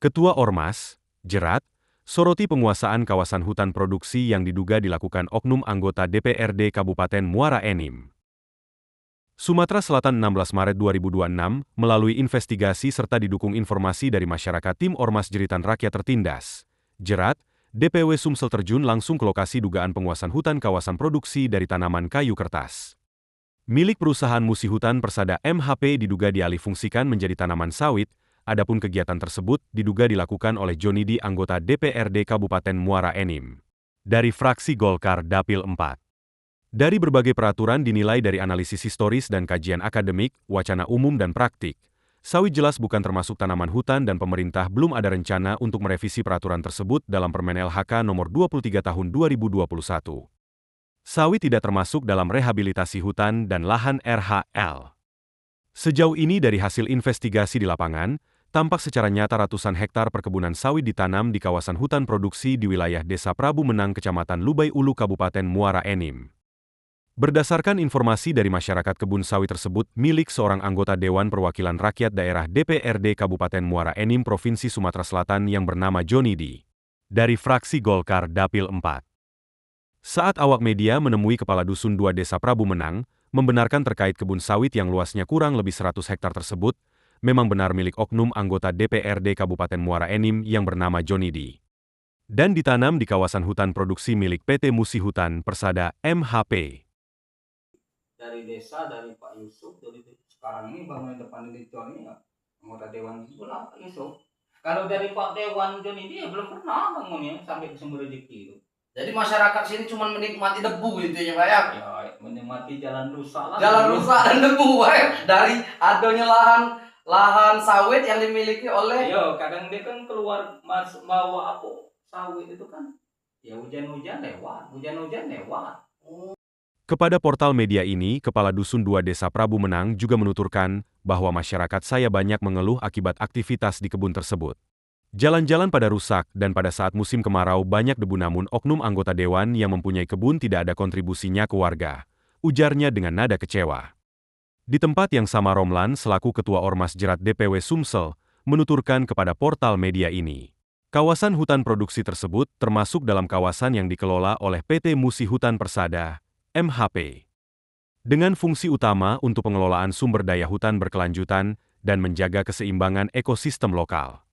Ketua Ormas, jerat, soroti penguasaan kawasan hutan produksi yang diduga dilakukan oknum anggota DPRD Kabupaten Muara Enim. Sumatera Selatan 16 Maret 2026, melalui investigasi serta didukung informasi dari masyarakat tim Ormas Jeritan Rakyat tertindas. Jerat, DPW Sumsel terjun langsung ke lokasi dugaan penguasaan hutan kawasan produksi dari tanaman kayu kertas. Milik perusahaan Musi Hutan Persada MHP diduga dialihfungsikan menjadi tanaman sawit, adapun kegiatan tersebut diduga dilakukan oleh Jonidi anggota DPRD Kabupaten Muara Enim. Dari fraksi Golkar Dapil 4. Dari berbagai peraturan dinilai dari analisis historis dan kajian akademik, wacana umum dan praktik, sawit jelas bukan termasuk tanaman hutan dan pemerintah belum ada rencana untuk merevisi peraturan tersebut dalam Permen LHK nomor 23 tahun 2021. Sawit tidak termasuk dalam rehabilitasi hutan dan lahan RHL. Sejauh ini dari hasil investigasi di lapangan, tampak secara nyata ratusan hektar perkebunan sawit ditanam di kawasan hutan produksi di wilayah Desa Prabu Menang, Kecamatan Lubai Ulu, Kabupaten Muara Enim. Berdasarkan informasi dari masyarakat, kebun sawit tersebut milik seorang anggota Dewan Perwakilan Rakyat Daerah DPRD Kabupaten Muara Enim Provinsi Sumatera Selatan yang bernama Jonidi. Dari fraksi Golkar Dapil 4. Saat awak media menemui Kepala Dusun 2 Desa Prabu Menang, membenarkan terkait kebun sawit yang luasnya kurang lebih 100 hektar tersebut, memang benar milik oknum anggota DPRD Kabupaten Muara Enim yang bernama Jonidi. Dan ditanam di kawasan hutan produksi milik PT Musi Hutan Persada MHP. Dari desa, dari Pak Yusuf, dari sekarang ini bangunan depan ini ya, anggota Dewan itu lah Pak Yusuf. Kalau dari Pak Dewan Jonidi ya belum pernah bangunnya sampai ke Sumber Rezeki itu. Jadi masyarakat sini cuma menikmati debu gitu ya Pak ya? Ya, menikmati jalan rusak lah. Jalan rusak dan debu Pak ya? Dari adanya lahan sawit yang dimiliki oleh... Yo, kadang dia kan keluar bawa apa sawit itu kan. Ya hujan-hujan lewat. Kepada portal media ini, Kepala Dusun 2 Desa Prabu Menang juga menuturkan bahwa masyarakat saya banyak mengeluh akibat aktivitas di kebun tersebut. Jalan-jalan pada rusak dan pada saat musim kemarau banyak debu, namun oknum anggota dewan yang mempunyai kebun tidak ada kontribusinya ke warga, ujarnya dengan nada kecewa. Di tempat yang sama, Romlan selaku Ketua Ormas Jerat DPW Sumsel menuturkan kepada portal media ini. Kawasan hutan produksi tersebut termasuk dalam kawasan yang dikelola oleh PT Musi Hutan Persada MHP, dengan fungsi utama untuk pengelolaan sumber daya hutan berkelanjutan dan menjaga keseimbangan ekosistem lokal.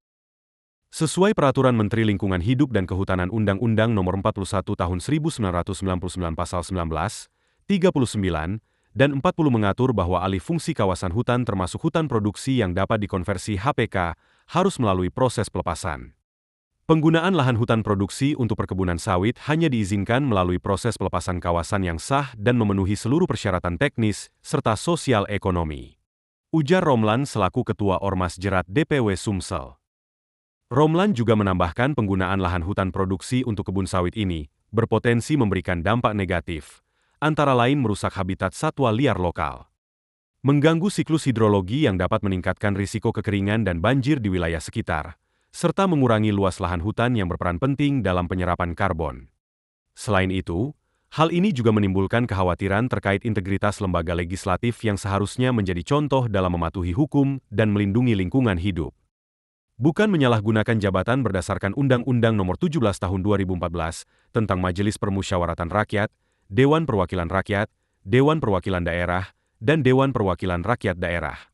Sesuai Peraturan Menteri Lingkungan Hidup dan Kehutanan Undang-Undang Nomor 41 Tahun 1999 Pasal 19, 39, dan 40 mengatur bahwa alih fungsi kawasan hutan termasuk hutan produksi yang dapat dikonversi HPK harus melalui proses pelepasan. Penggunaan lahan hutan produksi untuk perkebunan sawit hanya diizinkan melalui proses pelepasan kawasan yang sah dan memenuhi seluruh persyaratan teknis serta sosial ekonomi, ujar Romlan selaku Ketua Ormas Jerat DPW Sumsel. Romlan juga menambahkan penggunaan lahan hutan produksi untuk kebun sawit ini berpotensi memberikan dampak negatif, antara lain merusak habitat satwa liar lokal, mengganggu siklus hidrologi yang dapat meningkatkan risiko kekeringan dan banjir di wilayah sekitar, serta mengurangi luas lahan hutan yang berperan penting dalam penyerapan karbon. Selain itu, hal ini juga menimbulkan kekhawatiran terkait integritas lembaga legislatif yang seharusnya menjadi contoh dalam mematuhi hukum dan melindungi lingkungan hidup. Bukan menyalahgunakan jabatan berdasarkan Undang-Undang Nomor 17 Tahun 2014 tentang Majelis Permusyawaratan Rakyat, Dewan Perwakilan Rakyat, Dewan Perwakilan Daerah, dan Dewan Perwakilan Rakyat Daerah.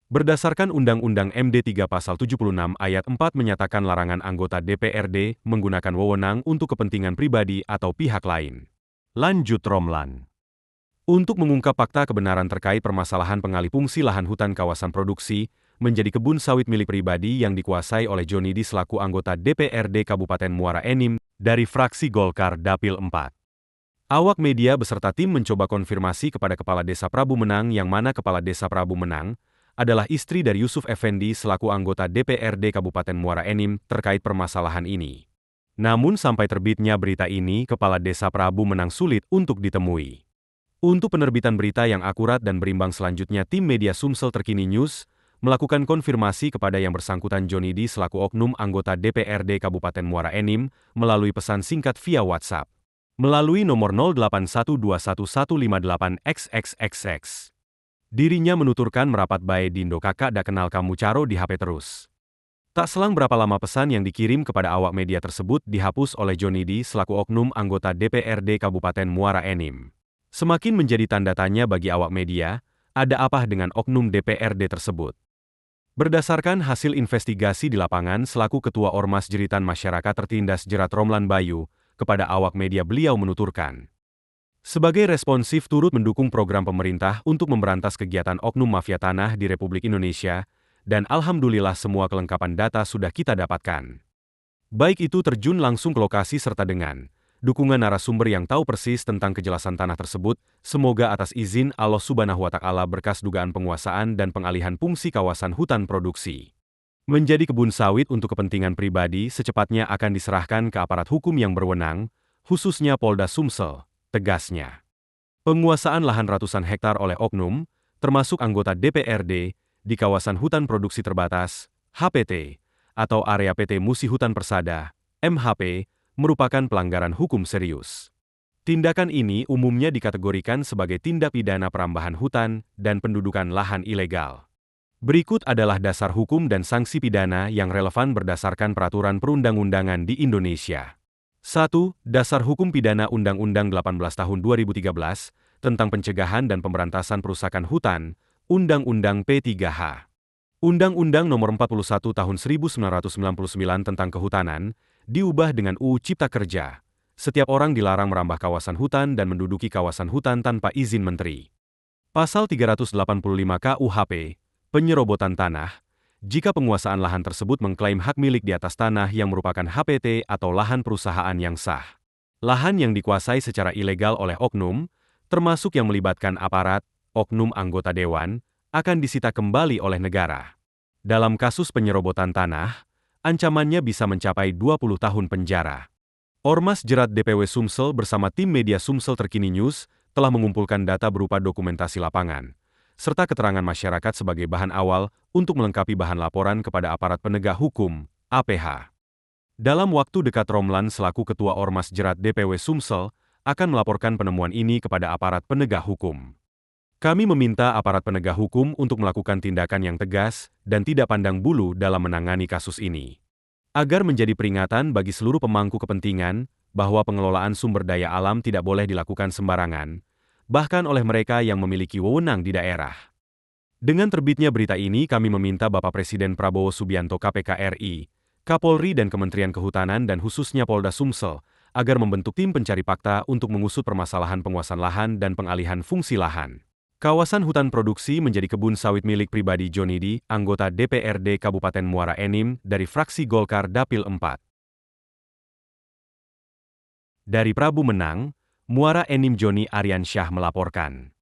Berdasarkan Undang-Undang MD 3 Pasal 76 Ayat 4 menyatakan larangan anggota DPRD menggunakan wewenang untuk kepentingan pribadi atau pihak lain. Lanjut Romlan. Untuk mengungkap fakta kebenaran terkait permasalahan pengalihfungsi lahan hutan kawasan produksi menjadi kebun sawit milik pribadi yang dikuasai oleh Jonidi selaku anggota DPRD Kabupaten Muara Enim dari fraksi Golkar Dapil 4. Awak media beserta tim mencoba konfirmasi kepada Kepala Desa Prabu Menang, yang mana Kepala Desa Prabu Menang adalah istri dari Yusuf Effendi selaku anggota DPRD Kabupaten Muara Enim terkait permasalahan ini. Namun sampai terbitnya berita ini, Kepala Desa Prabu Menang sulit untuk ditemui. Untuk penerbitan berita yang akurat dan berimbang selanjutnya, tim media Sumsel Terkini News melakukan konfirmasi kepada yang bersangkutan Jonidi selaku oknum anggota DPRD Kabupaten Muara Enim melalui pesan singkat via WhatsApp melalui nomor 08121158XXXX. Dirinya menuturkan merapat bae dindo kakak da kenal kamu caro di HP terus. Tak selang berapa lama pesan yang dikirim kepada awak media tersebut dihapus oleh Johnny D selaku oknum anggota DPRD Kabupaten Muara Enim. Semakin menjadi tanda tanya bagi awak media, ada apa dengan oknum DPRD tersebut? Berdasarkan hasil investigasi di lapangan selaku Ketua Ormas Jeritan Masyarakat Tertindas Jerat Romlan Bayu, kepada awak media beliau menuturkan, sebagai responsif turut mendukung program pemerintah untuk memberantas kegiatan oknum mafia tanah di Republik Indonesia, dan alhamdulillah semua kelengkapan data sudah kita dapatkan. Baik itu terjun langsung ke lokasi serta dengan dukungan narasumber yang tahu persis tentang kejelasan tanah tersebut, semoga atas izin Allah Subhanahu wa Ta'ala berkas dugaan penguasaan dan pengalihan fungsi kawasan hutan produksi menjadi kebun sawit untuk kepentingan pribadi secepatnya akan diserahkan ke aparat hukum yang berwenang, khususnya Polda Sumsel, tegasnya. Penguasaan lahan ratusan hektar oleh oknum, termasuk anggota DPRD, di kawasan hutan produksi terbatas, HPT, atau area PT Musi Hutan Persada, MHP, merupakan pelanggaran hukum serius. Tindakan ini umumnya dikategorikan sebagai tindak pidana perambahan hutan dan pendudukan lahan ilegal. Berikut adalah dasar hukum dan sanksi pidana yang relevan berdasarkan peraturan perundang-undangan di Indonesia. 1. Dasar Hukum Pidana Undang-Undang 18 Tahun 2013 tentang Pencegahan dan Pemberantasan Perusakan Hutan, Undang-Undang P3H. Undang-Undang Nomor 41 Tahun 1999 tentang Kehutanan, diubah dengan UU Cipta Kerja. Setiap orang dilarang merambah kawasan hutan dan menduduki kawasan hutan tanpa izin menteri. Pasal 385 KUHP, penyerobotan tanah, jika penguasaan lahan tersebut mengklaim hak milik di atas tanah yang merupakan HPT atau lahan perusahaan yang sah. Lahan yang dikuasai secara ilegal oleh oknum, termasuk yang melibatkan aparat, oknum anggota dewan, akan disita kembali oleh negara. Dalam kasus penyerobotan tanah, ancamannya bisa mencapai 20 tahun penjara. Ormas Jerat DPW Sumsel bersama tim media Sumsel Terkini News telah mengumpulkan data berupa dokumentasi lapangan, serta keterangan masyarakat sebagai bahan awal untuk melengkapi bahan laporan kepada aparat penegak hukum, APH. Dalam waktu dekat Romlan selaku Ketua Ormas Jerat DPW Sumsel akan melaporkan penemuan ini kepada aparat penegak hukum. Kami meminta aparat penegak hukum untuk melakukan tindakan yang tegas dan tidak pandang bulu dalam menangani kasus ini. Agar menjadi peringatan bagi seluruh pemangku kepentingan bahwa pengelolaan sumber daya alam tidak boleh dilakukan sembarangan, bahkan oleh mereka yang memiliki wewenang di daerah. Dengan terbitnya berita ini kami meminta Bapak Presiden Prabowo Subianto KPK RI, Kapolri dan Kementerian Kehutanan dan khususnya Polda Sumsel, agar membentuk tim pencari fakta untuk mengusut permasalahan penguasaan lahan dan pengalihan fungsi lahan. Kawasan hutan produksi menjadi kebun sawit milik pribadi Johnny D, anggota DPRD Kabupaten Muara Enim dari fraksi Golkar Dapil 4. Dari Prabu Menang, Muara Enim Joni Aryansyah melaporkan.